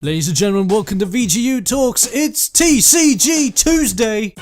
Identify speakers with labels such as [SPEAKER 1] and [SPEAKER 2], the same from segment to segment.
[SPEAKER 1] Ladies and gentlemen, welcome to VGU Talks. It's TCG Tuesday.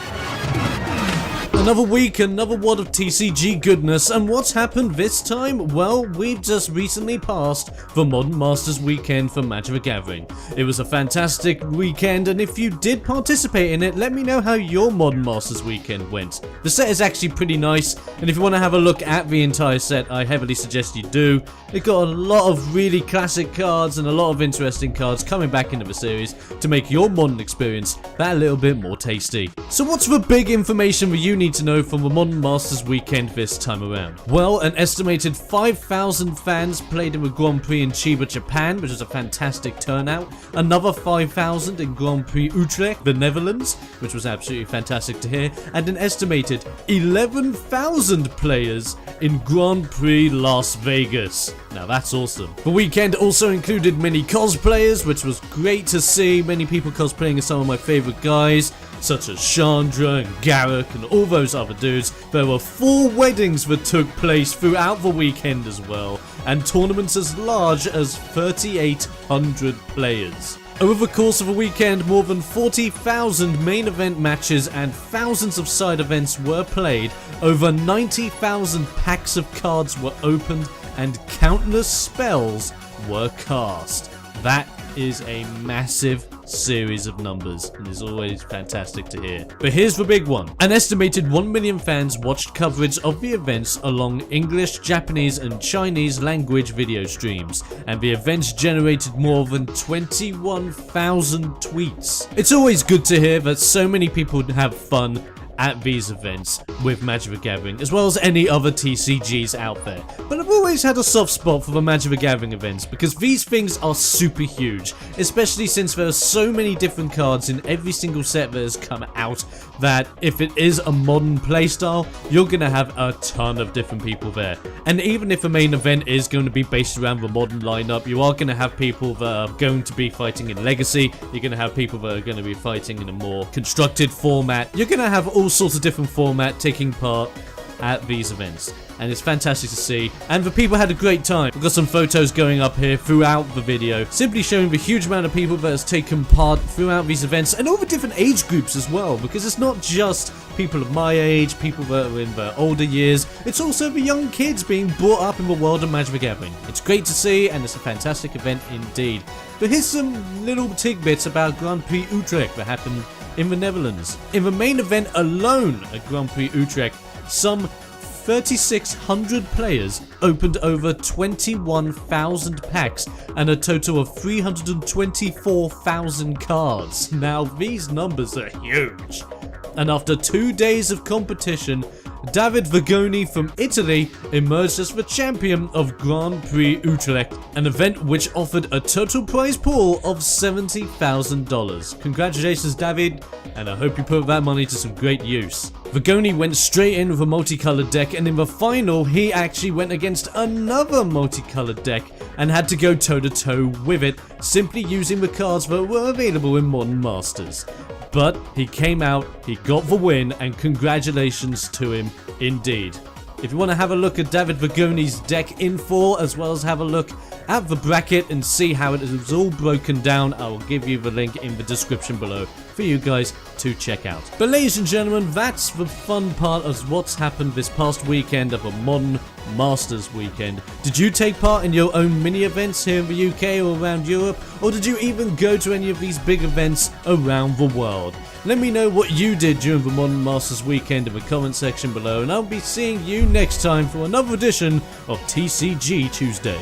[SPEAKER 1] Another week, another wad of TCG goodness, and what's happened this time? Well, we've just recently passed the Mondern Masters weekend for Magic the Gathering. It was a fantastic weekend, and if you did participate in it, let me know how your Mondern Masters weekend went. The set is actually pretty nice, and if you want to have a look at the entire set, I heavily suggest you do. It got a lot of really classic cards and a lot of interesting cards coming back into the series to make your modern experience that little bit more tasty. So what's the big information that you need to know from the Mondern Masters weekend this time around? Well, an estimated 5,000 fans played in the Grand Prix in Chiba, Japan, which was a fantastic turnout. Another 5,000 in Grand Prix Utrecht, the Netherlands, which was absolutely fantastic to hear. And an estimated 11,000 players in Grand Prix Las Vegas. Now that's awesome. The weekend also included many cosplayers, which was great to see. Many people cosplaying as some of my favorite guys, such as Chandra and Garrick and all those other dudes. There were 4 weddings that took place throughout the weekend as well, and tournaments as large as 3,800 players. Over the course of a weekend, more than 40,000 main event matches and thousands of side events were played, over 90,000 packs of cards were opened, and countless spells were cast. That is a massive series of numbers, and is always fantastic to hear. But here's the big one. An estimated 1 million fans watched coverage of the events along English, Japanese and Chinese language video streams, and the events generated more than 21,000 tweets. It's always good to hear that so many people have fun at these events with Magic the Gathering, as well as any other TCGs out there. But I've always had a soft spot for the Magic the Gathering events, because these things are super huge, especially since there are so many different cards in every single set that has come out, that if it is a modern playstyle, you're going to have a ton of different people there. And even if a main event is going to be based around the modern lineup, you are going to have people that are going to be fighting in Legacy, you're going to have people that are going to be fighting in a more constructed format, you're going to have all sorts of different format taking part at these events, and it's fantastic to see, and the people had a great time. We've got some photos going up here throughout the video, simply showing the huge amount of people that has taken part throughout these events, and all the different age groups as well, because it's not just people of my age, people that are in their older years, it's also the young kids being brought up in the world of Magic the Gathering. It's great to see, and it's a fantastic event indeed. But here's some little tidbits about Grand Prix Utrecht that happened in the Netherlands. In the main event alone at Grand Prix Utrecht, some 3,600 players opened over 21,000 packs and a total of 324,000 cards. Now these numbers are huge. And after 2 days of competition, David Vigoni from Italy emerged as the champion of Grand Prix Utrecht, an event which offered a total prize pool of $70,000. Congratulations, David, and I hope you put that money to some great use. Vigoni went straight in with a multicolored deck, and in the final he actually went against another multicolored deck and had to go toe-to-toe with it, simply using the cards that were available in Mondern Masters. But he came out, he got the win, and congratulations to him indeed. If you want to have a look at David Vigoni's deck in full, as well as have a look at the bracket and see how it is all broken down, I will give you the link in the description below for you guys to check out. But ladies and gentlemen, that's the fun part of what's happened this past weekend of a Mondern Masters weekend. Did you take part in your own mini events here in the UK or around Europe, or did you even go to any of these big events around the world? Let me know what you did during the Mondern Masters weekend in the comment section below, and I'll be seeing you next time for another edition of TCG Tuesday.